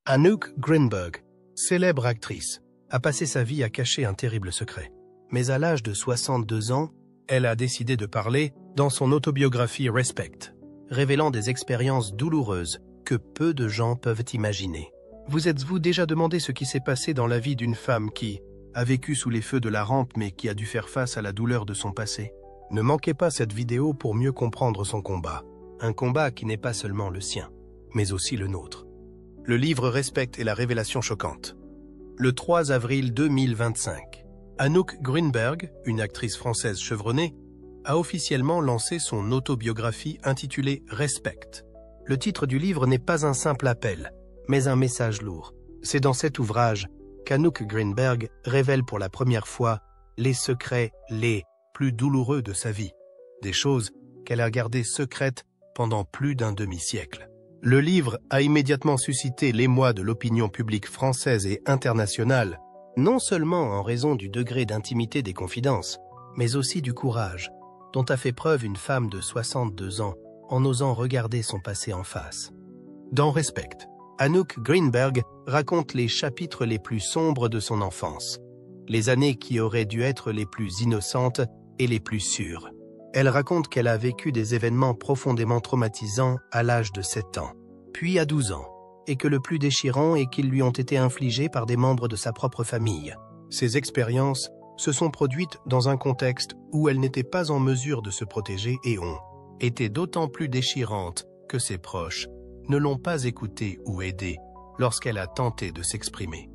Anouk Greenberg, célèbre actrice, a passé sa vie à cacher un terrible secret. Mais à l'âge de 62 ans, elle a décidé de parler dans son autobiographie Respect, révélant des expériences douloureuses que peu de gens peuvent imaginer. Vous êtes-vous déjà demandé ce qui s'est passé dans la vie d'une femme qui a vécu sous les feux de la rampe mais qui a dû faire face à la douleur de son passé? Ne manquez pas cette vidéo pour mieux comprendre son combat. Un combat qui n'est pas seulement le sien, mais aussi le nôtre. Le livre Respect est la révélation choquante. Le 3 avril 2025, Anouk Greenberg, une actrice française chevronnée, a officiellement lancé son autobiographie intitulée Respect. Le titre du livre n'est pas un simple appel, mais un message lourd. C'est dans cet ouvrage qu'Anouk Greenberg révèle pour la première fois les secrets les plus douloureux de sa vie, des choses qu'elle a gardées secrètes pendant plus d'un demi-siècle. Le livre a immédiatement suscité l'émoi de l'opinion publique française et internationale, non seulement en raison du degré d'intimité des confidences, mais aussi du courage dont a fait preuve une femme de 62 ans en osant regarder son passé en face. Dans Respect, Anouk Greenberg raconte les chapitres les plus sombres de son enfance, les années qui auraient dû être les plus innocentes et les plus sûres. Elle raconte qu'elle a vécu des événements profondément traumatisants à l'âge de 7 ans, puis à 12 ans, et que le plus déchirant est qu'ils lui ont été infligés par des membres de sa propre famille. Ces expériences se sont produites dans un contexte où elle n'était pas en mesure de se protéger et ont été d'autant plus déchirantes que ses proches ne l'ont pas écoutée ou aidée lorsqu'elle a tenté de s'exprimer.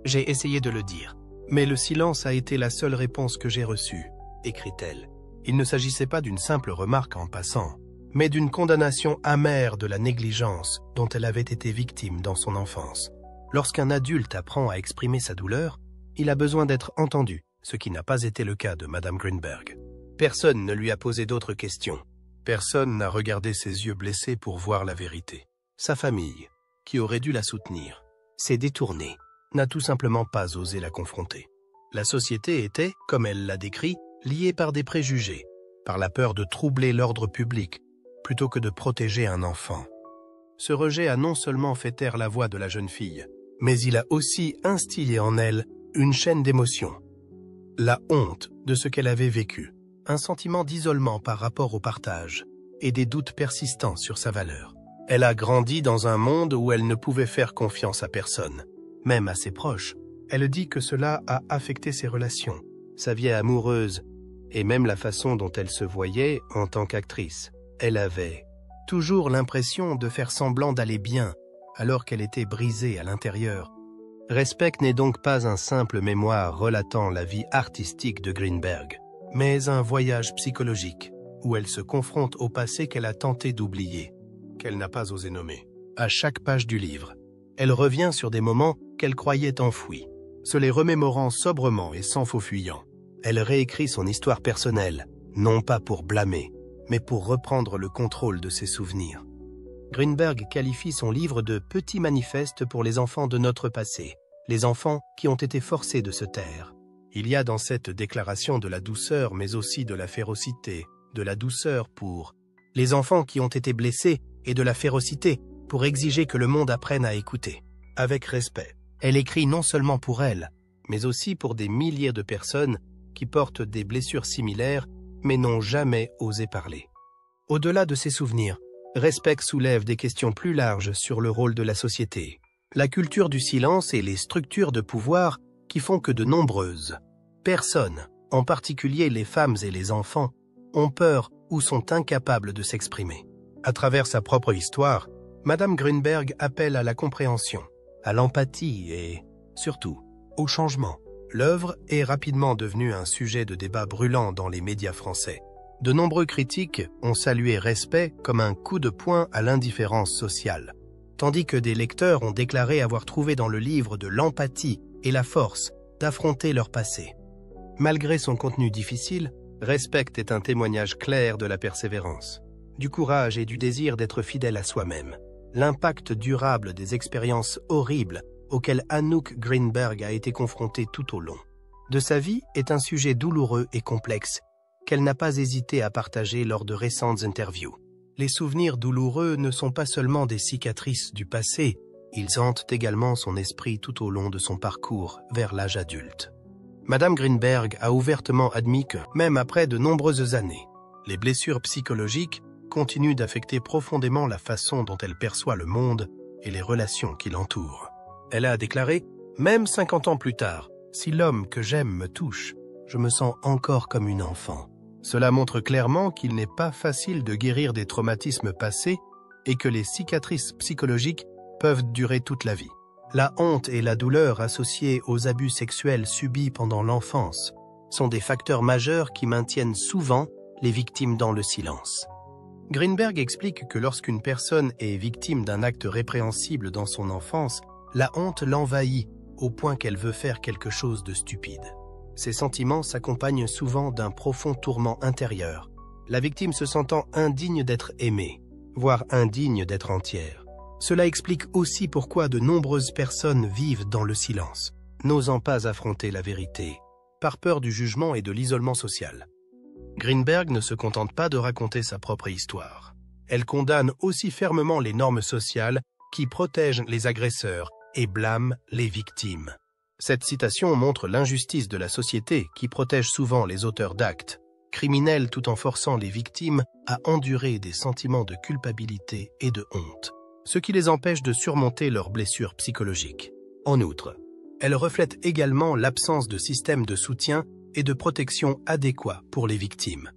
J'ai essayé de le dire, mais le silence a été la seule réponse que j'ai reçue, écrit-elle. Il ne s'agissait pas d'une simple remarque en passant, mais d'une condamnation amère de la négligence dont elle avait été victime dans son enfance. Lorsqu'un adulte apprend à exprimer sa douleur, il a besoin d'être entendu, ce qui n'a pas été le cas de Madame Greenberg. Personne ne lui a posé d'autres questions. Personne n'a regardé ses yeux blessés pour voir la vérité. Sa famille, qui aurait dû la soutenir, s'est détournée, n'a tout simplement pas osé la confronter. La société était, comme elle l'a décrit, liée par des préjugés, par la peur de troubler l'ordre public, plutôt que de protéger un enfant. Ce rejet a non seulement fait taire la voix de la jeune fille, mais il a aussi instillé en elle une chaîne d'émotions. La honte de ce qu'elle avait vécu, un sentiment d'isolement par rapport au partage, et des doutes persistants sur sa valeur. Elle a grandi dans un monde où elle ne pouvait faire confiance à personne, même à ses proches. Elle dit que cela a affecté ses relations, sa vie amoureuse, et même la façon dont elle se voyait en tant qu'actrice. Elle avait toujours l'impression de faire semblant d'aller bien, alors qu'elle était brisée à l'intérieur. Respect n'est donc pas un simple mémoire relatant la vie artistique de Greenberg, mais un voyage psychologique, où elle se confronte au passé qu'elle a tenté d'oublier, qu'elle n'a pas osé nommer. À chaque page du livre, elle revient sur des moments qu'elle croyait enfouis, se les remémorant sobrement et sans faux fuyant. Elle réécrit son histoire personnelle, non pas pour blâmer, mais pour reprendre le contrôle de ses souvenirs. Greenberg qualifie son livre de « petit manifeste pour les enfants de notre passé », les enfants qui ont été forcés de se taire. Il y a dans cette déclaration de la douceur, mais aussi de la férocité, de la douceur pour les enfants qui ont été blessés et de la férocité pour exiger que le monde apprenne à écouter. Avec respect, elle écrit non seulement pour elle, mais aussi pour des milliers de personnes qui portent des blessures similaires mais n'ont jamais osé parler. Au-delà de ces souvenirs, Respect soulève des questions plus larges sur le rôle de la société, la culture du silence et les structures de pouvoir qui font que de nombreuses personnes, en particulier les femmes et les enfants, ont peur ou sont incapables de s'exprimer. À travers sa propre histoire, Madame Greenberg appelle à la compréhension, à l'empathie et, surtout, au changement. L'œuvre est rapidement devenue un sujet de débat brûlant dans les médias français. De nombreux critiques ont salué Respect comme un coup de poing à l'indifférence sociale, tandis que des lecteurs ont déclaré avoir trouvé dans le livre de l'empathie et la force d'affronter leur passé. Malgré son contenu difficile, Respect est un témoignage clair de la persévérance, du courage et du désir d'être fidèle à soi-même. L'impact durable des expériences horribles auxquelles Anouk Greenberg a été confrontée tout au long de sa vie est un sujet douloureux et complexe qu'elle n'a pas hésité à partager lors de récentes interviews. Les souvenirs douloureux ne sont pas seulement des cicatrices du passé, Ils hantent également son esprit tout au long de son parcours vers l'âge adulte. Madame Greenberg a ouvertement admis que, même après de nombreuses années, les blessures psychologiques continuent d'affecter profondément la façon dont elle perçoit le monde et les relations qui l'entourent. Elle a déclaré « Même 50 ans plus tard, si l'homme que j'aime me touche, je me sens encore comme une enfant. » Cela montre clairement qu'il n'est pas facile de guérir des traumatismes passés et que les cicatrices psychologiques peuvent durer toute la vie. La honte et la douleur associées aux abus sexuels subis pendant l'enfance sont des facteurs majeurs qui maintiennent souvent les victimes dans le silence. Greenberg explique que lorsqu'une personne est victime d'un acte répréhensible dans son enfance, la honte l'envahit au point qu'elle veut faire quelque chose de stupide. Ces sentiments s'accompagnent souvent d'un profond tourment intérieur, la victime se sentant indigne d'être aimée, voire indigne d'être entière. Cela explique aussi pourquoi de nombreuses personnes vivent dans le silence, n'osant pas affronter la vérité, par peur du jugement et de l'isolement social. Greenberg ne se contente pas de raconter sa propre histoire. Elle condamne aussi fermement les normes sociales qui protègent les agresseurs et blâme les victimes. Cette citation montre l'injustice de la société qui protège souvent les auteurs d'actes criminels tout en forçant les victimes à endurer des sentiments de culpabilité et de honte, ce qui les empêche de surmonter leurs blessures psychologiques. En outre, elle reflète également l'absence de système de soutien et de protection adéquat pour les victimes.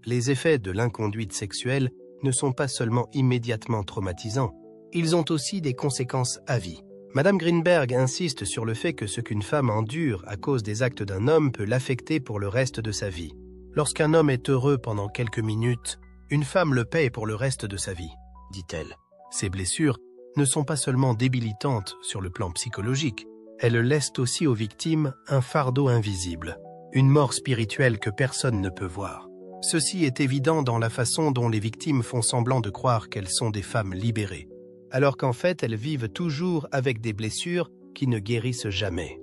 Les effets de l'inconduite sexuelle ne sont pas seulement immédiatement traumatisants, ils ont aussi des conséquences à vie. Madame Greenberg insiste sur le fait que ce qu'une femme endure à cause des actes d'un homme peut l'affecter pour le reste de sa vie. Lorsqu'un homme est heureux pendant quelques minutes, une femme le paie pour le reste de sa vie, dit-elle. Ces blessures ne sont pas seulement débilitantes sur le plan psychologique, elles laissent aussi aux victimes un fardeau invisible, une mort spirituelle que personne ne peut voir. Ceci est évident dans la façon dont les victimes font semblant de croire qu'elles sont des femmes libérées, alors qu'en fait elles vivent toujours avec des blessures qui ne guérissent jamais.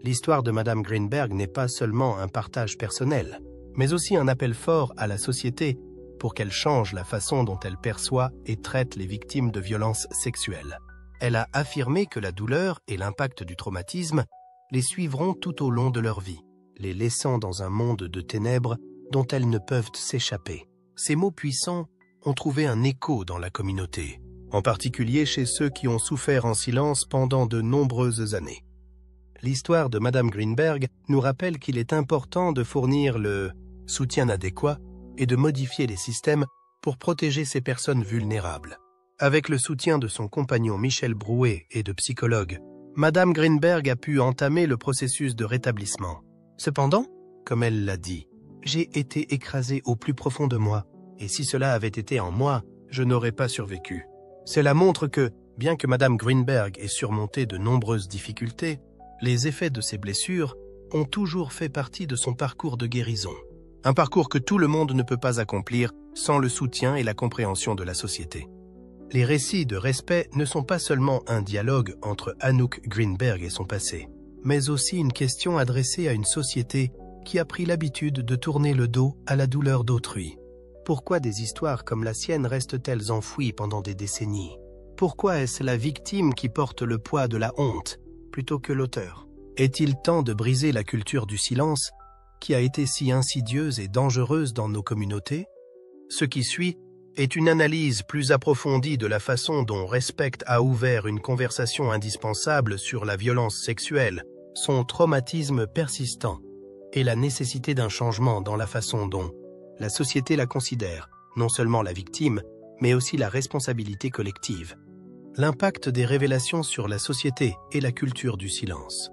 L'histoire de Madame Greenberg n'est pas seulement un partage personnel, mais aussi un appel fort à la société pour qu'elle change la façon dont elle perçoit et traite les victimes de violences sexuelles. Elle a affirmé que la douleur et l'impact du traumatisme les suivront tout au long de leur vie, les laissant dans un monde de ténèbres dont elles ne peuvent s'échapper. Ces mots puissants ont trouvé un écho dans la communauté, en particulier chez ceux qui ont souffert en silence pendant de nombreuses années. L'histoire de Madame Greenberg nous rappelle qu'il est important de fournir le soutien adéquat et de modifier les systèmes pour protéger ces personnes vulnérables. Avec le soutien de son compagnon Michel Brouet et de psychologues, Madame Greenberg a pu entamer le processus de rétablissement. Cependant, comme elle l'a dit, j'ai été écrasée au plus profond de moi, et si cela avait été en moi, je n'aurais pas survécu. Cela montre que, bien que Madame Greenberg ait surmonté de nombreuses difficultés, les effets de ses blessures ont toujours fait partie de son parcours de guérison. Un parcours que tout le monde ne peut pas accomplir sans le soutien et la compréhension de la société. Les récits de respect ne sont pas seulement un dialogue entre Anouk Greenberg et son passé, mais aussi une question adressée à une société qui a pris l'habitude de tourner le dos à la douleur d'autrui. Pourquoi des histoires comme la sienne restent-elles enfouies pendant des décennies? Pourquoi est-ce la victime qui porte le poids de la honte plutôt que l'auteur? Est-il temps de briser la culture du silence qui a été si insidieuse et dangereuse dans nos communautés? Ce qui suit est une analyse plus approfondie de la façon dont Respect a ouvert une conversation indispensable sur la violence sexuelle, son traumatisme persistant et la nécessité d'un changement dans la façon dont la société la considère, non seulement la victime, mais aussi la responsabilité collective. L'impact des révélations sur la société et la culture du silence.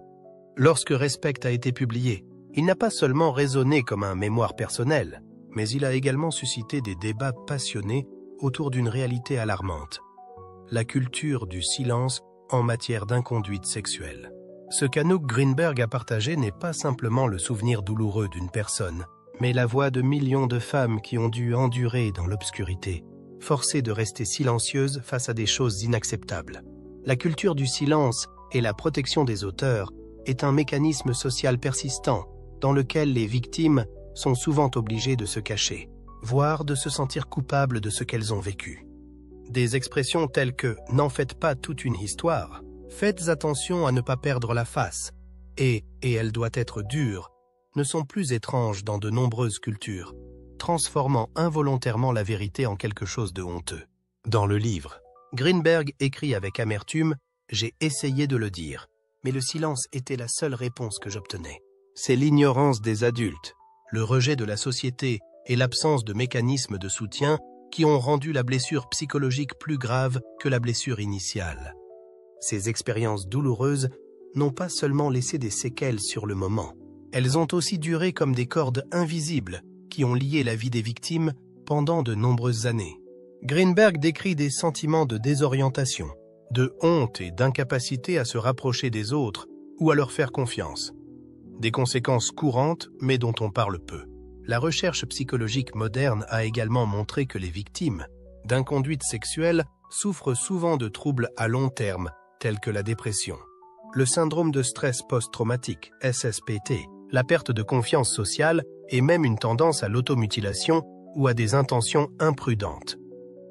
Lorsque Respect a été publié, il n'a pas seulement résonné comme un mémoire personnel, mais il a également suscité des débats passionnés autour d'une réalité alarmante. La culture du silence en matière d'inconduite sexuelle. Ce qu'Anouk Greenberg a partagé n'est pas simplement le souvenir douloureux d'une personne, mais la voix de millions de femmes qui ont dû endurer dans l'obscurité, forcées de rester silencieuses face à des choses inacceptables. La culture du silence et la protection des auteurs est un mécanisme social persistant dans lequel les victimes sont souvent obligées de se cacher, voire de se sentir coupables de ce qu'elles ont vécu. Des expressions telles que « n'en faites pas toute une histoire »,« faites attention à ne pas perdre la face » et « elle doit être dure » ne sont plus étranges dans de nombreuses cultures, transformant involontairement la vérité en quelque chose de honteux. Dans le livre, Greenberg écrit avec amertume « J'ai essayé de le dire, mais le silence était la seule réponse que j'obtenais. C'est l'ignorance des adultes, le rejet de la société et l'absence de mécanismes de soutien qui ont rendu la blessure psychologique plus grave que la blessure initiale. Ces expériences douloureuses n'ont pas seulement laissé des séquelles sur le moment, elles ont aussi duré comme des cordes invisibles qui ont lié la vie des victimes pendant de nombreuses années. Greenberg décrit des sentiments de désorientation, de honte et d'incapacité à se rapprocher des autres ou à leur faire confiance. Des conséquences courantes mais dont on parle peu. La recherche psychologique moderne a également montré que les victimes d'inconduite sexuelle souffrent souvent de troubles à long terme, tels que la dépression, le syndrome de stress post-traumatique, SSPT, la perte de confiance sociale et même une tendance à l'automutilation ou à des intentions imprudentes.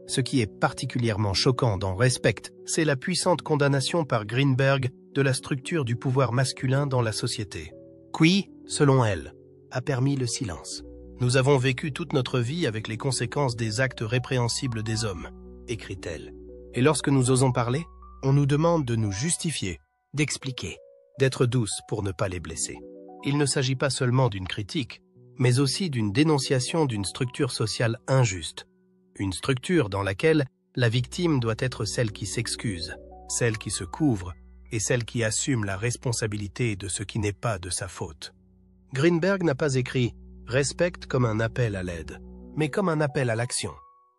Ce qui est particulièrement choquant dans Respect, c'est la puissante condamnation par Greenberg de la structure du pouvoir masculin dans la société, qui, selon elle, a permis le silence. Nous avons vécu toute notre vie avec les conséquences des actes répréhensibles des hommes, écrit-elle. Et lorsque nous osons parler, on nous demande de nous justifier, d'expliquer, d'être douce pour ne pas les blesser. Il ne s'agit pas seulement d'une critique, mais aussi d'une dénonciation d'une structure sociale injuste. Une structure dans laquelle la victime doit être celle qui s'excuse, celle qui se couvre et celle qui assume la responsabilité de ce qui n'est pas de sa faute. Greenberg n'a pas écrit « Respect » comme un appel à l'aide, mais comme un appel à l'action.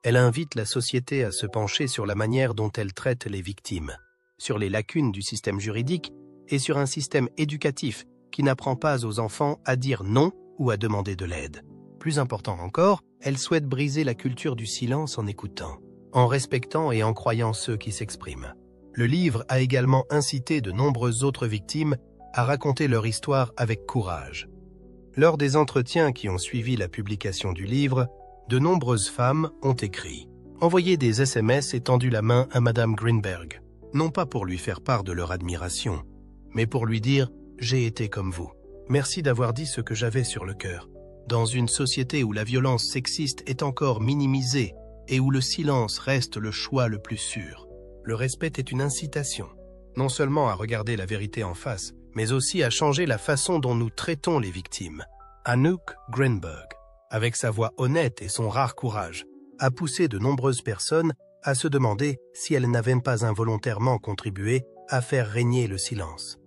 Elle invite la société à se pencher sur la manière dont elle traite les victimes, sur les lacunes du système juridique et sur un système éducatif qui n'apprend pas aux enfants à dire non ou à demander de l'aide. Plus important encore, elle souhaite briser la culture du silence en écoutant, en respectant et en croyant ceux qui s'expriment. Le livre a également incité de nombreuses autres victimes à raconter leur histoire avec courage. Lors des entretiens qui ont suivi la publication du livre, de nombreuses femmes ont écrit, envoyé des SMS et tendu la main à Madame Greenberg, non pas pour lui faire part de leur admiration, mais pour lui dire « J'ai été comme vous. Merci d'avoir dit ce que j'avais sur le cœur. » Dans une société où la violence sexiste est encore minimisée et où le silence reste le choix le plus sûr, le respect est une incitation, non seulement à regarder la vérité en face, mais aussi à changer la façon dont nous traitons les victimes. Anouk Greenberg, avec sa voix honnête et son rare courage, a poussé de nombreuses personnes à se demander si elles n'avaient pas involontairement contribué à faire régner le silence.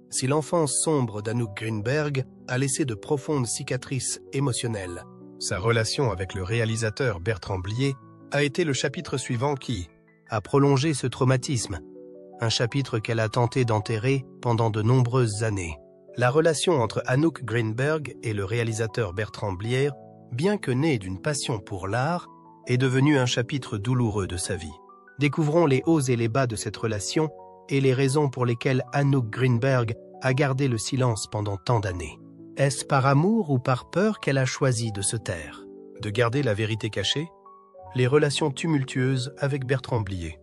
Si l'enfance sombre d'Anouk Greenberg a laissé de profondes cicatrices émotionnelles, sa relation avec le réalisateur Bertrand Blier a été le chapitre suivant qui a prolongé ce traumatisme, un chapitre qu'elle a tenté d'enterrer pendant de nombreuses années. La relation entre Anouk Greenberg et le réalisateur Bertrand Blier, bien que née d'une passion pour l'art, est devenue un chapitre douloureux de sa vie. Découvrons les hauts et les bas de cette relation et les raisons pour lesquelles Anouk Greenberg a gardé le silence pendant tant d'années. Est-ce par amour ou par peur qu'elle a choisi de se taire? De garder la vérité cachée? Les relations tumultueuses avec Bertrand Blier.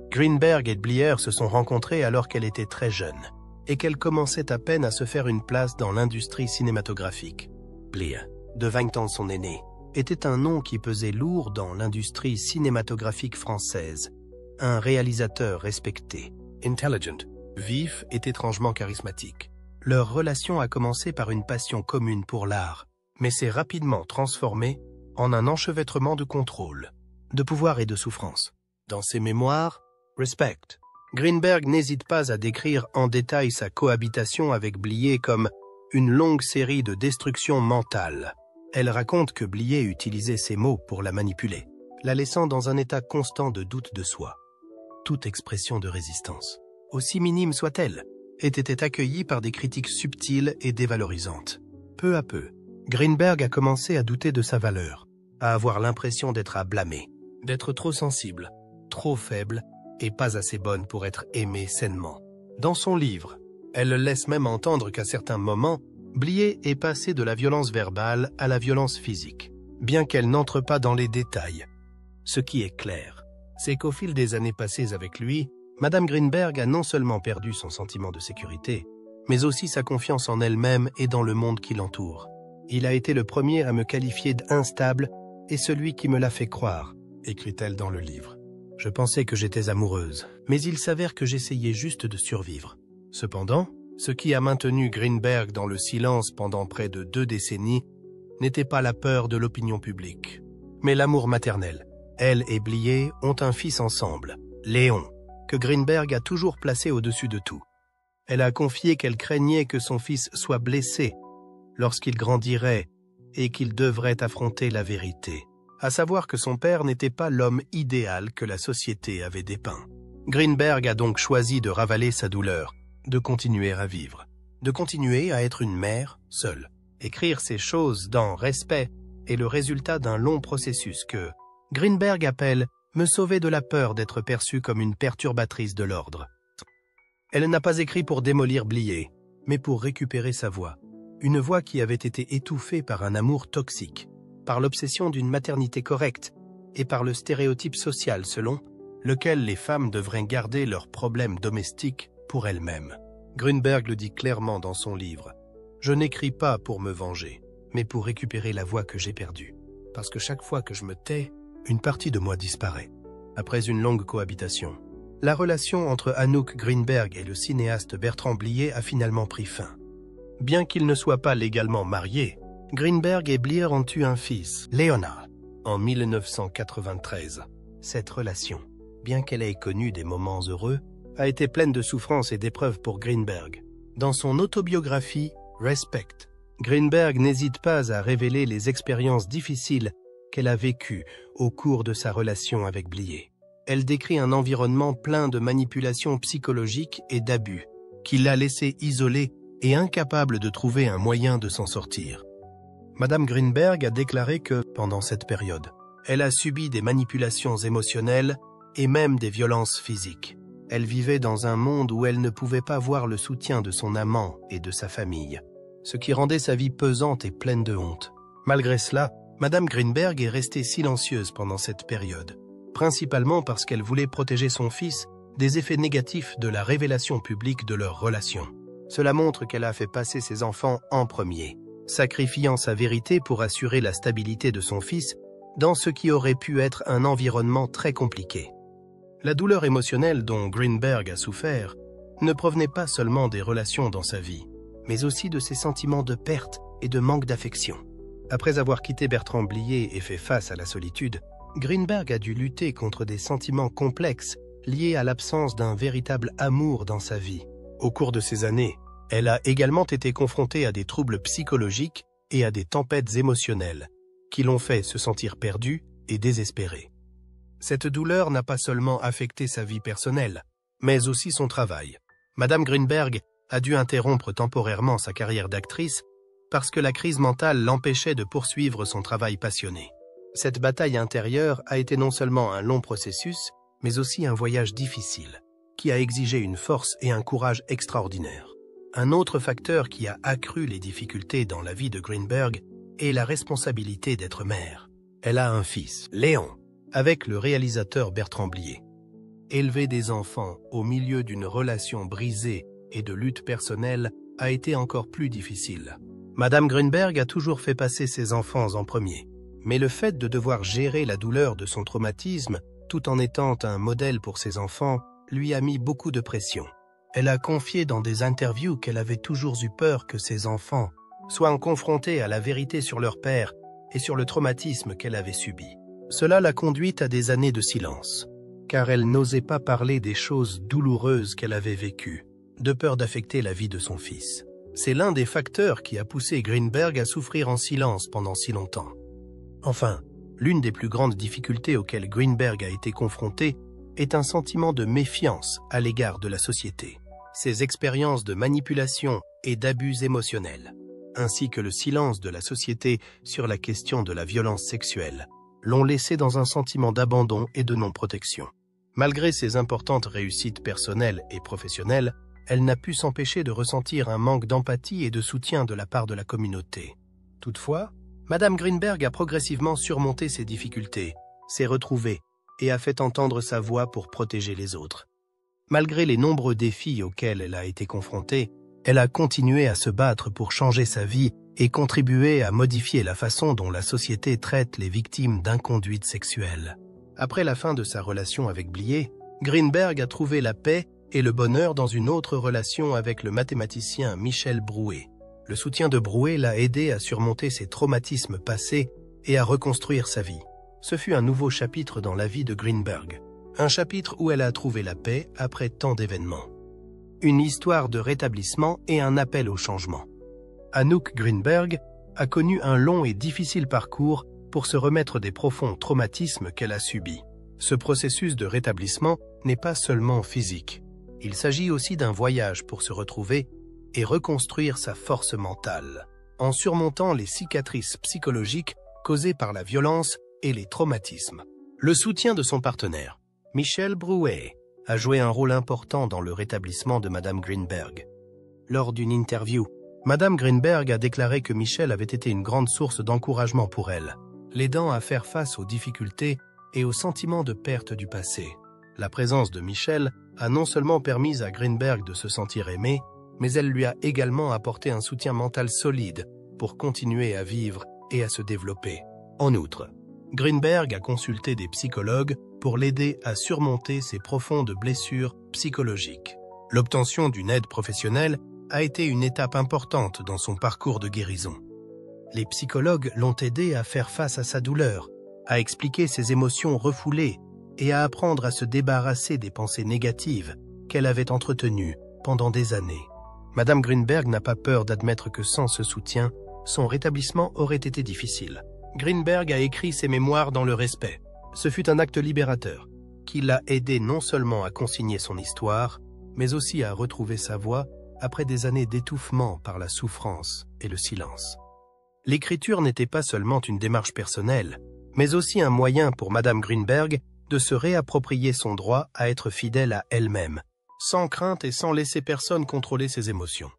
Greenberg et Blier se sont rencontrés alors qu'elle était très jeune et qu'elle commençait à peine à se faire une place dans l'industrie cinématographique. Blier, de 20 ans son aîné, était un nom qui pesait lourd dans l'industrie cinématographique française, un réalisateur respecté, intelligent, vif et étrangement charismatique. Leur relation a commencé par une passion commune pour l'art, mais s'est rapidement transformée en un enchevêtrement de contrôle, de pouvoir et de souffrance. Dans ses mémoires, Respect, Greenberg n'hésite pas à décrire en détail sa cohabitation avec Blier comme une longue série de destructions mentales. Elle raconte que Blier utilisait ces mots pour la manipuler, la laissant dans un état constant de doute de soi. Toute expression de résistance, aussi minime soit-elle, était accueillie par des critiques subtiles et dévalorisantes. Peu à peu, Greenberg a commencé à douter de sa valeur, à avoir l'impression d'être à blâmer, d'être trop sensible, trop faible et pas assez bonne pour être aimée sainement. Dans son livre, elle laisse même entendre qu'à certains moments, Blier est passé de la violence verbale à la violence physique, bien qu'elle n'entre pas dans les détails. Ce qui est clair, c'est qu'au fil des années passées avec lui, Madame Greenberg a non seulement perdu son sentiment de sécurité, mais aussi sa confiance en elle-même et dans le monde qui l'entoure. Il a été le premier à me qualifier d'instable et celui qui me l'a fait croire, écrit-elle dans le livre. Je pensais que j'étais amoureuse, mais il s'avère que j'essayais juste de survivre. Cependant, ce qui a maintenu Greenberg dans le silence pendant près de 2 décennies n'était pas la peur de l'opinion publique, mais l'amour maternel. Elle et Blier ont un fils ensemble, Léon, que Greenberg a toujours placé au-dessus de tout. Elle a confié qu'elle craignait que son fils soit blessé lorsqu'il grandirait et qu'il devrait affronter la vérité, à savoir que son père n'était pas l'homme idéal que la société avait dépeint. Greenberg a donc choisi de ravaler sa douleur, de continuer à vivre, de continuer à être une mère seule. Écrire ces choses dans Respect est le résultat d'un long processus que Greenberg appelle « me sauver de la peur d'être perçue comme une perturbatrice de l'ordre ». Elle n'a pas écrit pour démolir Blier, mais pour récupérer sa voix. Une voix qui avait été étouffée par un amour toxique, par l'obsession d'une maternité correcte et par le stéréotype social selon lequel les femmes devraient garder leurs problèmes domestiques pour elles-mêmes. Greenberg le dit clairement dans son livre. « Je n'écris pas pour me venger, mais pour récupérer la voix que j'ai perdue. Parce que chaque fois que je me tais, une partie de moi disparaît. » Après une longue cohabitation, la relation entre Anouk Greenberg et le cinéaste Bertrand Blier a finalement pris fin. Bien qu'ils ne soient pas légalement mariés, Greenberg et Blier ont eu un fils, Léonard, en 1993. Cette relation, bien qu'elle ait connu des moments heureux, a été pleine de souffrances et d'épreuves pour Greenberg. Dans son autobiographie Respect, Greenberg n'hésite pas à révéler les expériences difficiles qu'elle a vécues au cours de sa relation avec Blier. Elle décrit un environnement plein de manipulations psychologiques et d'abus, qui l'a laissé isolée et incapable de trouver un moyen de s'en sortir. Madame Greenberg a déclaré que, pendant cette période, elle a subi des manipulations émotionnelles et même des violences physiques. Elle vivait dans un monde où elle ne pouvait pas voir le soutien de son amant et de sa famille, ce qui rendait sa vie pesante et pleine de honte. Malgré cela, Madame Greenberg est restée silencieuse pendant cette période, principalement parce qu'elle voulait protéger son fils des effets négatifs de la révélation publique de leur relation. Cela montre qu'elle a fait passer ses enfants en premier, sacrifiant sa vérité pour assurer la stabilité de son fils dans ce qui aurait pu être un environnement très compliqué. La douleur émotionnelle dont Greenberg a souffert ne provenait pas seulement des relations dans sa vie, mais aussi de ses sentiments de perte et de manque d'affection. Après avoir quitté Bertrand Blier et fait face à la solitude, Greenberg a dû lutter contre des sentiments complexes liés à l'absence d'un véritable amour dans sa vie. Au cours de ces années, elle a également été confrontée à des troubles psychologiques et à des tempêtes émotionnelles qui l'ont fait se sentir perdue et désespérée. Cette douleur n'a pas seulement affecté sa vie personnelle, mais aussi son travail. Madame Greenberg a dû interrompre temporairement sa carrière d'actrice parce que la crise mentale l'empêchait de poursuivre son travail passionné. Cette bataille intérieure a été non seulement un long processus, mais aussi un voyage difficile, qui a exigé une force et un courage extraordinaires. Un autre facteur qui a accru les difficultés dans la vie de Greenberg est la responsabilité d'être mère. Elle a un fils, Léon, avec le réalisateur Bertrand Blier. Élever des enfants au milieu d'une relation brisée et de lutte personnelle a été encore plus difficile. Madame Greenberg a toujours fait passer ses enfants en premier, mais le fait de devoir gérer la douleur de son traumatisme tout en étant un modèle pour ses enfants lui a mis beaucoup de pression. Elle a confié dans des interviews qu'elle avait toujours eu peur que ses enfants soient confrontés à la vérité sur leur père et sur le traumatisme qu'elle avait subi. Cela l'a conduite à des années de silence, car elle n'osait pas parler des choses douloureuses qu'elle avait vécues, de peur d'affecter la vie de son fils. C'est l'un des facteurs qui a poussé Greenberg à souffrir en silence pendant si longtemps. Enfin, l'une des plus grandes difficultés auxquelles Greenberg a été confrontée est un sentiment de méfiance à l'égard de la société. Ses expériences de manipulation et d'abus émotionnels, ainsi que le silence de la société sur la question de la violence sexuelle, l'ont laissée dans un sentiment d'abandon et de non-protection. Malgré ses importantes réussites personnelles et professionnelles, elle n'a pu s'empêcher de ressentir un manque d'empathie et de soutien de la part de la communauté. Toutefois, Madame Greenberg a progressivement surmonté ces difficultés, s'est retrouvée et a fait entendre sa voix pour protéger les autres. Malgré les nombreux défis auxquels elle a été confrontée, elle a continué à se battre pour changer sa vie et contribuer à modifier la façon dont la société traite les victimes d'inconduite sexuelle. Après la fin de sa relation avec Blier, Greenberg a trouvé la paix et le bonheur dans une autre relation avec le mathématicien Michel Brouet. Le soutien de Brouet l'a aidé à surmonter ses traumatismes passés et à reconstruire sa vie. Ce fut un nouveau chapitre dans la vie de Greenberg. Un chapitre où elle a trouvé la paix après tant d'événements. Une histoire de rétablissement et un appel au changement. Anouk Greenberg a connu un long et difficile parcours pour se remettre des profonds traumatismes qu'elle a subis. Ce processus de rétablissement n'est pas seulement physique. Il s'agit aussi d'un voyage pour se retrouver et reconstruire sa force mentale, en surmontant les cicatrices psychologiques causées par la violence et les traumatismes. Le soutien de son partenaire, Michel Brouet, a joué un rôle important dans le rétablissement de Madame Greenberg. Lors d'une interview, Madame Greenberg a déclaré que Michel avait été une grande source d'encouragement pour elle, l'aidant à faire face aux difficultés et aux sentiments de perte du passé. La présence de Michel a non seulement permis à Greenberg de se sentir aimée, mais elle lui a également apporté un soutien mental solide pour continuer à vivre et à se développer. En outre, Greenberg a consulté des psychologues pour l'aider à surmonter ses profondes blessures psychologiques. L'obtention d'une aide professionnelle a été une étape importante dans son parcours de guérison. Les psychologues l'ont aidé à faire face à sa douleur, à expliquer ses émotions refoulées et à apprendre à se débarrasser des pensées négatives qu'elle avait entretenues pendant des années. Madame Greenberg n'a pas peur d'admettre que sans ce soutien, son rétablissement aurait été difficile. Greenberg a écrit ses mémoires dans le respect. Ce fut un acte libérateur, qui l'a aidé non seulement à consigner son histoire, mais aussi à retrouver sa voix après des années d'étouffement par la souffrance et le silence. L'écriture n'était pas seulement une démarche personnelle, mais aussi un moyen pour Madame Greenberg de se réapproprier son droit à être fidèle à elle-même, sans crainte et sans laisser personne contrôler ses émotions.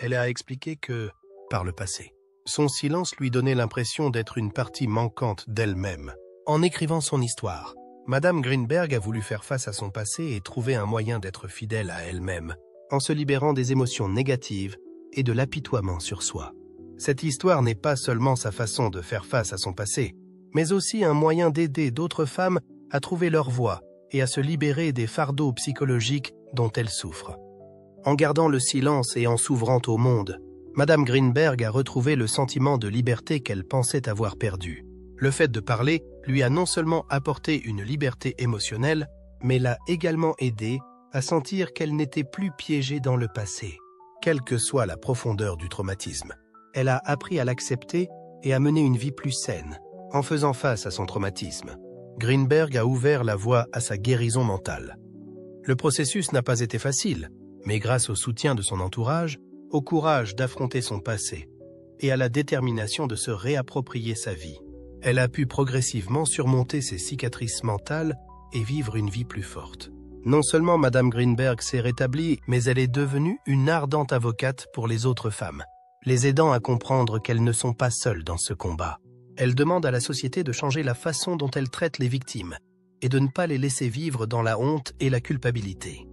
Elle a expliqué que, par le passé, son silence lui donnait l'impression d'être une partie manquante d'elle-même. En écrivant son histoire, Madame Greenberg a voulu faire face à son passé et trouver un moyen d'être fidèle à elle-même, en se libérant des émotions négatives et de l'apitoiement sur soi. Cette histoire n'est pas seulement sa façon de faire face à son passé, mais aussi un moyen d'aider d'autres femmes à trouver leur voie et à se libérer des fardeaux psychologiques dont elles souffrent. En gardant le silence et en s'ouvrant au monde, Madame Greenberg a retrouvé le sentiment de liberté qu'elle pensait avoir perdu. Le fait de parler lui a non seulement apporté une liberté émotionnelle, mais l'a également aidée à sentir qu'elle n'était plus piégée dans le passé. Quelle que soit la profondeur du traumatisme, elle a appris à l'accepter et à mener une vie plus saine. En faisant face à son traumatisme, Greenberg a ouvert la voie à sa guérison mentale. Le processus n'a pas été facile, mais grâce au soutien de son entourage, au courage d'affronter son passé et à la détermination de se réapproprier sa vie, elle a pu progressivement surmonter ses cicatrices mentales et vivre une vie plus forte. Non seulement Madame Greenberg s'est rétablie, mais elle est devenue une ardente avocate pour les autres femmes, les aidant à comprendre qu'elles ne sont pas seules dans ce combat. Elle demande à la société de changer la façon dont elle traite les victimes et de ne pas les laisser vivre dans la honte et la culpabilité.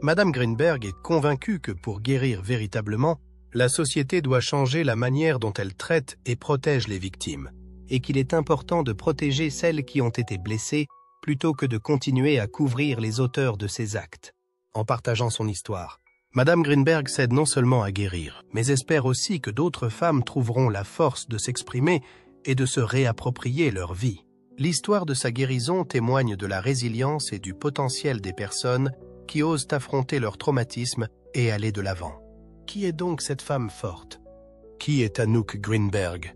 Madame Greenberg est convaincue que pour guérir véritablement, la société doit changer la manière dont elle traite et protège les victimes, et qu'il est important de protéger celles qui ont été blessées plutôt que de continuer à couvrir les auteurs de ces actes. En partageant son histoire, Madame Greenberg s'aide non seulement à guérir, mais espère aussi que d'autres femmes trouveront la force de s'exprimer et de se réapproprier leur vie. L'histoire de sa guérison témoigne de la résilience et du potentiel des personnes qui osent affronter leur traumatisme et aller de l'avant. Qui est donc cette femme forte? Qui est Anouk Greenberg?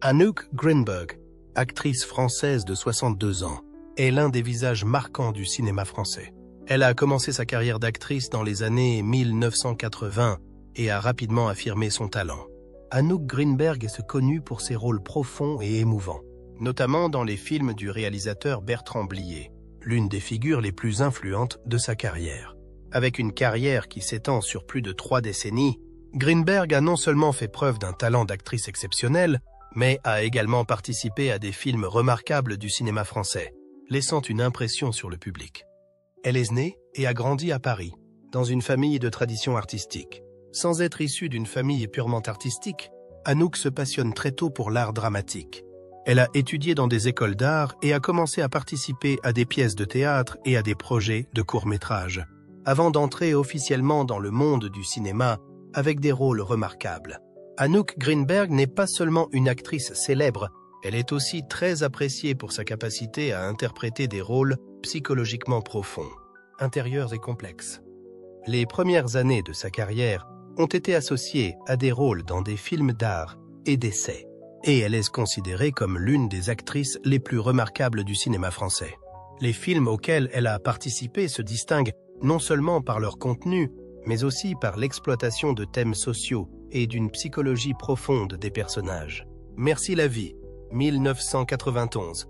Anouk Greenberg, actrice française de 62 ans, est l'un des visages marquants du cinéma français. Elle a commencé sa carrière d'actrice dans les années 1980 et a rapidement affirmé son talent. Anouk Greenberg est connue pour ses rôles profonds et émouvants, notamment dans les films du réalisateur Bertrand Blier, l'une des figures les plus influentes de sa carrière. Avec une carrière qui s'étend sur plus de 3 décennies, Greenberg a non seulement fait preuve d'un talent d'actrice exceptionnel, mais a également participé à des films remarquables du cinéma français, laissant une impression sur le public. Elle est née et a grandi à Paris, dans une famille de tradition artistique. Sans être issue d'une famille purement artistique, Anouk se passionne très tôt pour l'art dramatique. Elle a étudié dans des écoles d'art et a commencé à participer à des pièces de théâtre et à des projets de courts-métrages, avant d'entrer officiellement dans le monde du cinéma avec des rôles remarquables. Anouk Greenberg n'est pas seulement une actrice célèbre, elle est aussi très appréciée pour sa capacité à interpréter des rôles psychologiquement profonds, intérieurs et complexes. Les premières années de sa carrière ont été associées à des rôles dans des films d'art et d'essais, et elle est considérée comme l'une des actrices les plus remarquables du cinéma français. Les films auxquels elle a participé se distinguent non seulement par leur contenu, mais aussi par l'exploitation de thèmes sociaux et d'une psychologie profonde des personnages. Merci la vie, 1991.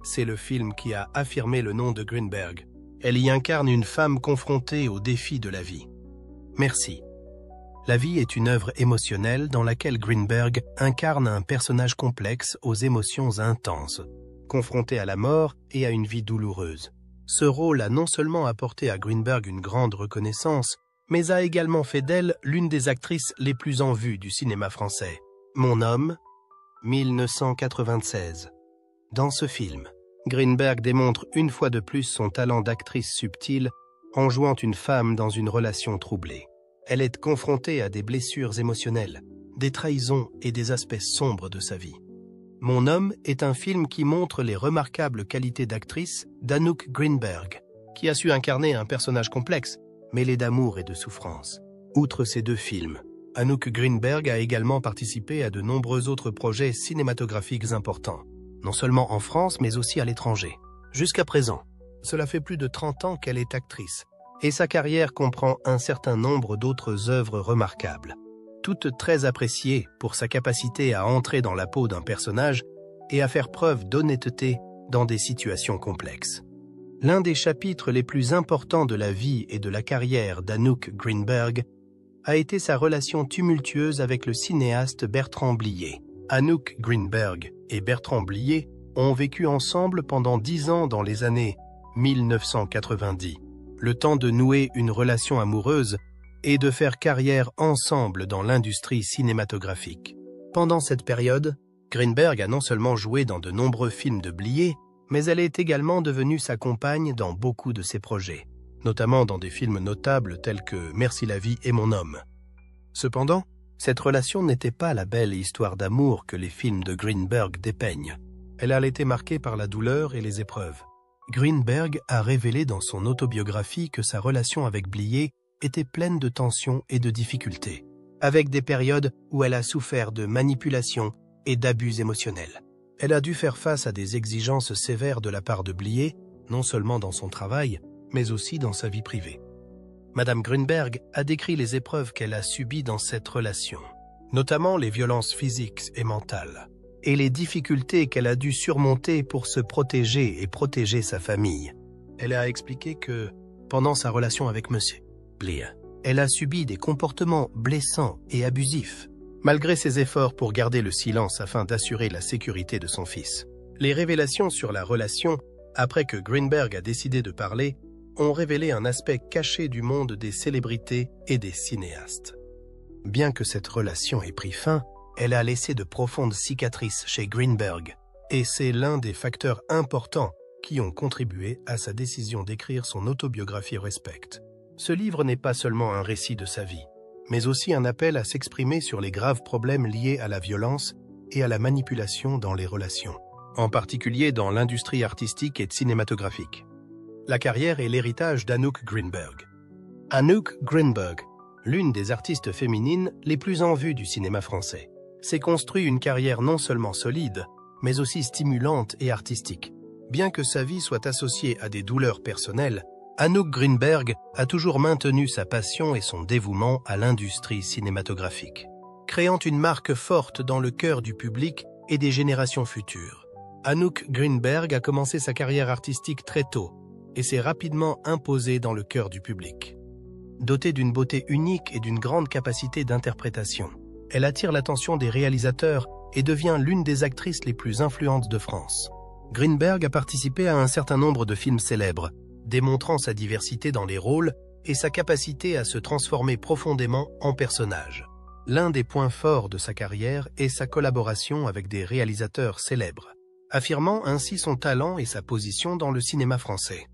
C'est le film qui a affirmé le nom de Greenberg. Elle y incarne une femme confrontée aux défis de la vie. Merci. La vie est une œuvre émotionnelle dans laquelle Greenberg incarne un personnage complexe aux émotions intenses, confronté à la mort et à une vie douloureuse. Ce rôle a non seulement apporté à Greenberg une grande reconnaissance, mais a également fait d'elle l'une des actrices les plus en vue du cinéma français. Mon homme, 1996. Dans ce film, Greenberg démontre une fois de plus son talent d'actrice subtile en jouant une femme dans une relation troublée. Elle est confrontée à des blessures émotionnelles, des trahisons et des aspects sombres de sa vie. Mon homme est un film qui montre les remarquables qualités d'actrice d'Anouk Greenberg, qui a su incarner un personnage complexe, mêlé d'amour et de souffrance. Outre ces deux films, Anouk Greenberg a également participé à de nombreux autres projets cinématographiques importants, non seulement en France mais aussi à l'étranger. Jusqu'à présent, cela fait plus de 30 ans qu'elle est actrice, et sa carrière comprend un certain nombre d'autres œuvres remarquables, toutes très appréciées pour sa capacité à entrer dans la peau d'un personnage et à faire preuve d'honnêteté dans des situations complexes. L'un des chapitres les plus importants de la vie et de la carrière d'Anouk Greenberg a été sa relation tumultueuse avec le cinéaste Bertrand Blier. Anouk Greenberg et Bertrand Blier ont vécu ensemble pendant 10 ans dans les années 1990, le temps de nouer une relation amoureuse et de faire carrière ensemble dans l'industrie cinématographique. Pendant cette période, Greenberg a non seulement joué dans de nombreux films de Blier, mais elle est également devenue sa compagne dans beaucoup de ses projets, notamment dans des films notables tels que Merci la vie et Mon homme. Cependant, cette relation n'était pas la belle histoire d'amour que les films de Greenberg dépeignent. Elle a été marquée par la douleur et les épreuves. Greenberg a révélé dans son autobiographie que sa relation avec Blier était pleine de tensions et de difficultés, avec des périodes où elle a souffert de manipulations et d'abus émotionnels. Elle a dû faire face à des exigences sévères de la part de Blier, non seulement dans son travail, mais aussi dans sa vie privée. Madame Greenberg a décrit les épreuves qu'elle a subies dans cette relation, notamment les violences physiques et mentales, et les difficultés qu'elle a dû surmonter pour se protéger et protéger sa famille. Elle a expliqué que, pendant sa relation avec M. Blier, elle a subi des comportements blessants et abusifs, malgré ses efforts pour garder le silence afin d'assurer la sécurité de son fils. Les révélations sur la relation, après que Greenberg a décidé de parler, ont révélé un aspect caché du monde des célébrités et des cinéastes. Bien que cette relation ait pris fin, elle a laissé de profondes cicatrices chez Greenberg, et c'est l'un des facteurs importants qui ont contribué à sa décision d'écrire son autobiographie Respect. Ce livre n'est pas seulement un récit de sa vie, mais aussi un appel à s'exprimer sur les graves problèmes liés à la violence et à la manipulation dans les relations, en particulier dans l'industrie artistique et cinématographique. La carrière et l'héritage d'Anouk Greenberg. Anouk Greenberg, l'une des artistes féminines les plus en vue du cinéma français, s'est construit une carrière non seulement solide, mais aussi stimulante et artistique. Bien que sa vie soit associée à des douleurs personnelles, Anouk Greenberg a toujours maintenu sa passion et son dévouement à l'industrie cinématographique, créant une marque forte dans le cœur du public et des générations futures. Anouk Greenberg a commencé sa carrière artistique très tôt et s'est rapidement imposée dans le cœur du public. Dotée d'une beauté unique et d'une grande capacité d'interprétation, elle attire l'attention des réalisateurs et devient l'une des actrices les plus influentes de France. Greenberg a participé à un certain nombre de films célèbres, démontrant sa diversité dans les rôles et sa capacité à se transformer profondément en personnage. L'un des points forts de sa carrière est sa collaboration avec des réalisateurs célèbres, affirmant ainsi son talent et sa position dans le cinéma français.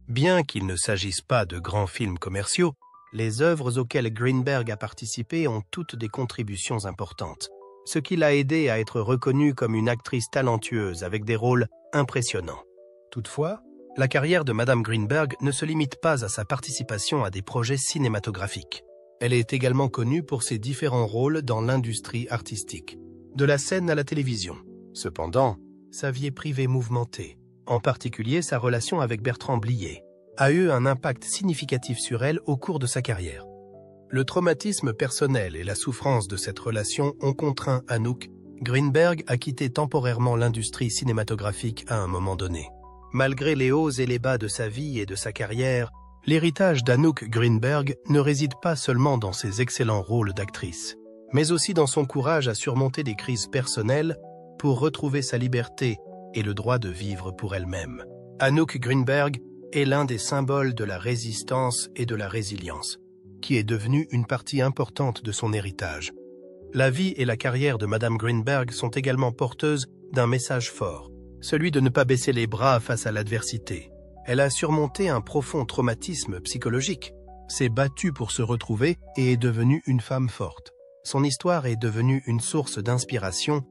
Bien qu'il ne s'agisse pas de grands films commerciaux, les œuvres auxquelles Greenberg a participé ont toutes des contributions importantes, ce qui l'a aidé à être reconnue comme une actrice talentueuse avec des rôles impressionnants. Toutefois, la carrière de Madame Greenberg ne se limite pas à sa participation à des projets cinématographiques. Elle est également connue pour ses différents rôles dans l'industrie artistique, de la scène à la télévision. Cependant, sa vie privée mouvementée, en particulier sa relation avec Bertrand Blier, a eu un impact significatif sur elle au cours de sa carrière. Le traumatisme personnel et la souffrance de cette relation ont contraint Anouk Greenberg à quitter temporairement l'industrie cinématographique à un moment donné. Malgré les hauts et les bas de sa vie et de sa carrière, l'héritage d'Anouk Greenberg ne réside pas seulement dans ses excellents rôles d'actrice, mais aussi dans son courage à surmonter des crises personnelles pour retrouver sa liberté et le droit de vivre pour elle-même. Anouk Greenberg est l'un des symboles de la résistance et de la résilience, qui est devenue une partie importante de son héritage. La vie et la carrière de Madame Greenberg sont également porteuses d'un message fort, celui de ne pas baisser les bras face à l'adversité. Elle a surmonté un profond traumatisme psychologique, s'est battue pour se retrouver et est devenue une femme forte. Son histoire est devenue une source d'inspiration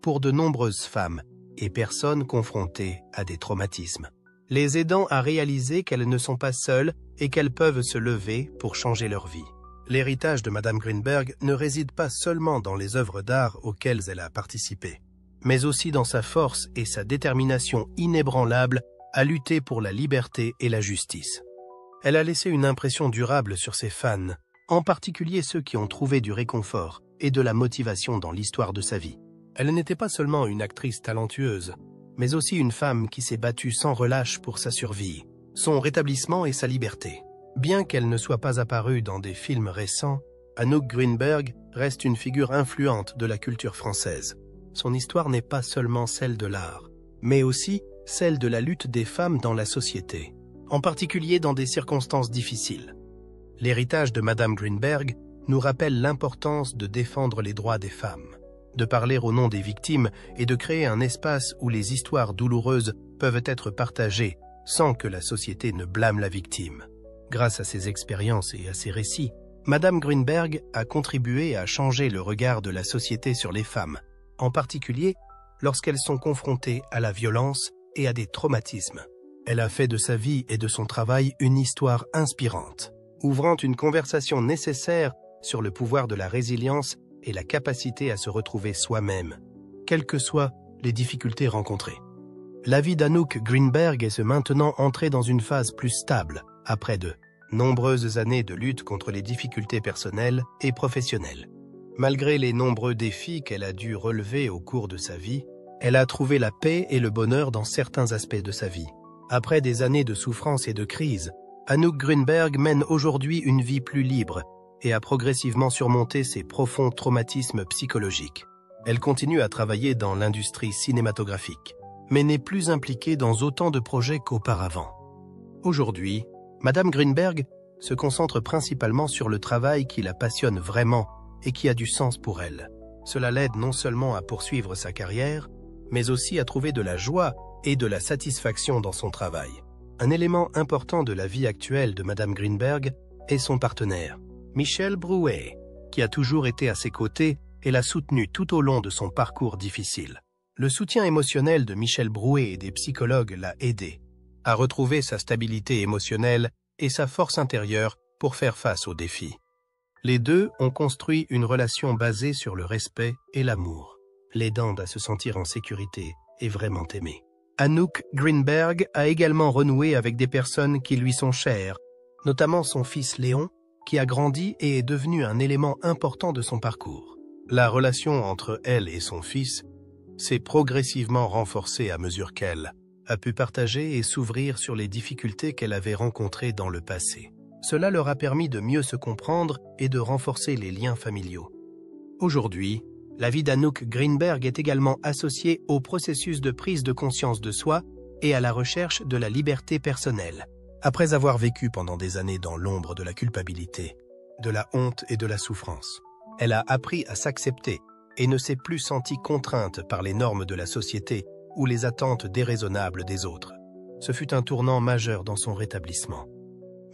pour de nombreuses femmes et personnes confrontées à des traumatismes, les aidant à réaliser qu'elles ne sont pas seules et qu'elles peuvent se lever pour changer leur vie. L'héritage de Madame Greenberg ne réside pas seulement dans les œuvres d'art auxquelles elle a participé, mais aussi dans sa force et sa détermination inébranlable à lutter pour la liberté et la justice. Elle a laissé une impression durable sur ses fans, en particulier ceux qui ont trouvé du réconfort et de la motivation dans l'histoire de sa vie. Elle n'était pas seulement une actrice talentueuse, mais aussi une femme qui s'est battue sans relâche pour sa survie, son rétablissement et sa liberté. Bien qu'elle ne soit pas apparue dans des films récents, Anouk Greenberg reste une figure influente de la culture française. Son histoire n'est pas seulement celle de l'art, mais aussi celle de la lutte des femmes dans la société, en particulier dans des circonstances difficiles. L'héritage de Madame Greenberg nous rappelle l'importance de défendre les droits des femmes, de parler au nom des victimes et de créer un espace où les histoires douloureuses peuvent être partagées sans que la société ne blâme la victime. Grâce à ses expériences et à ses récits, Madame Greenberg a contribué à changer le regard de la société sur les femmes, en particulier lorsqu'elles sont confrontées à la violence et à des traumatismes. Elle a fait de sa vie et de son travail une histoire inspirante, ouvrant une conversation nécessaire sur le pouvoir de la résilience et la capacité à se retrouver soi-même, quelles que soient les difficultés rencontrées. La vie d'Anouk Greenberg est maintenant entrée dans une phase plus stable, après de nombreuses années de lutte contre les difficultés personnelles et professionnelles. Malgré les nombreux défis qu'elle a dû relever au cours de sa vie, elle a trouvé la paix et le bonheur dans certains aspects de sa vie. Après des années de souffrance et de crise, Anouk Greenberg mène aujourd'hui une vie plus libre et a progressivement surmonté ses profonds traumatismes psychologiques. Elle continue à travailler dans l'industrie cinématographique, mais n'est plus impliquée dans autant de projets qu'auparavant. Aujourd'hui, Madame Greenberg se concentre principalement sur le travail qui la passionne vraiment et qui a du sens pour elle. Cela l'aide non seulement à poursuivre sa carrière, mais aussi à trouver de la joie et de la satisfaction dans son travail. Un élément important de la vie actuelle de Madame Greenberg est son partenaire, Michel Brouet, qui a toujours été à ses côtés et l'a soutenue tout au long de son parcours difficile. Le soutien émotionnel de Michel Brouet et des psychologues l'a aidé à retrouver sa stabilité émotionnelle et sa force intérieure pour faire face aux défis. Les deux ont construit une relation basée sur le respect et l'amour, l'aidant à se sentir en sécurité et vraiment aimée. Anouk Greenberg a également renoué avec des personnes qui lui sont chères, notamment son fils Léon, qui a grandi et est devenu un élément important de son parcours. La relation entre elle et son fils s'est progressivement renforcée à mesure qu'elle a pu partager et s'ouvrir sur les difficultés qu'elle avait rencontrées dans le passé. Cela leur a permis de mieux se comprendre et de renforcer les liens familiaux. Aujourd'hui, La vie d'Anouk Greenberg est également associée au processus de prise de conscience de soi et à la recherche de la liberté personnelle. Après avoir vécu pendant des années dans l'ombre de la culpabilité, de la honte et de la souffrance, elle a appris à s'accepter et ne s'est plus sentie contrainte par les normes de la société ou les attentes déraisonnables des autres. Ce fut un tournant majeur dans son rétablissement.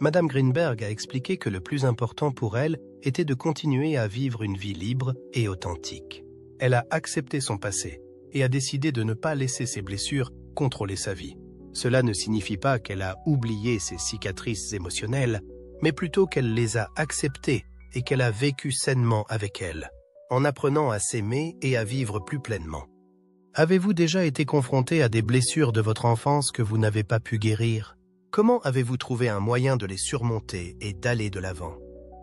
Madame Greenberg a expliqué que le plus important pour elle était de continuer à vivre une vie libre et authentique. Elle a accepté son passé et a décidé de ne pas laisser ses blessures contrôler sa vie. Cela ne signifie pas qu'elle a oublié ses cicatrices émotionnelles, mais plutôt qu'elle les a acceptées et qu'elle a vécu sainement avec elles, en apprenant à s'aimer et à vivre plus pleinement. Avez-vous déjà été confronté à des blessures de votre enfance que vous n'avez pas pu guérir? Comment avez-vous trouvé un moyen de les surmonter et d'aller de l'avant?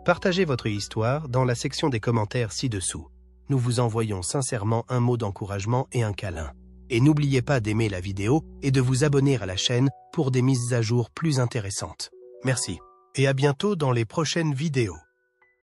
Partagez votre histoire dans la section des commentaires ci-dessous. Nous vous envoyons sincèrement un mot d'encouragement et un câlin. Et n'oubliez pas d'aimer la vidéo et de vous abonner à la chaîne pour des mises à jour plus intéressantes. Merci et à bientôt dans les prochaines vidéos.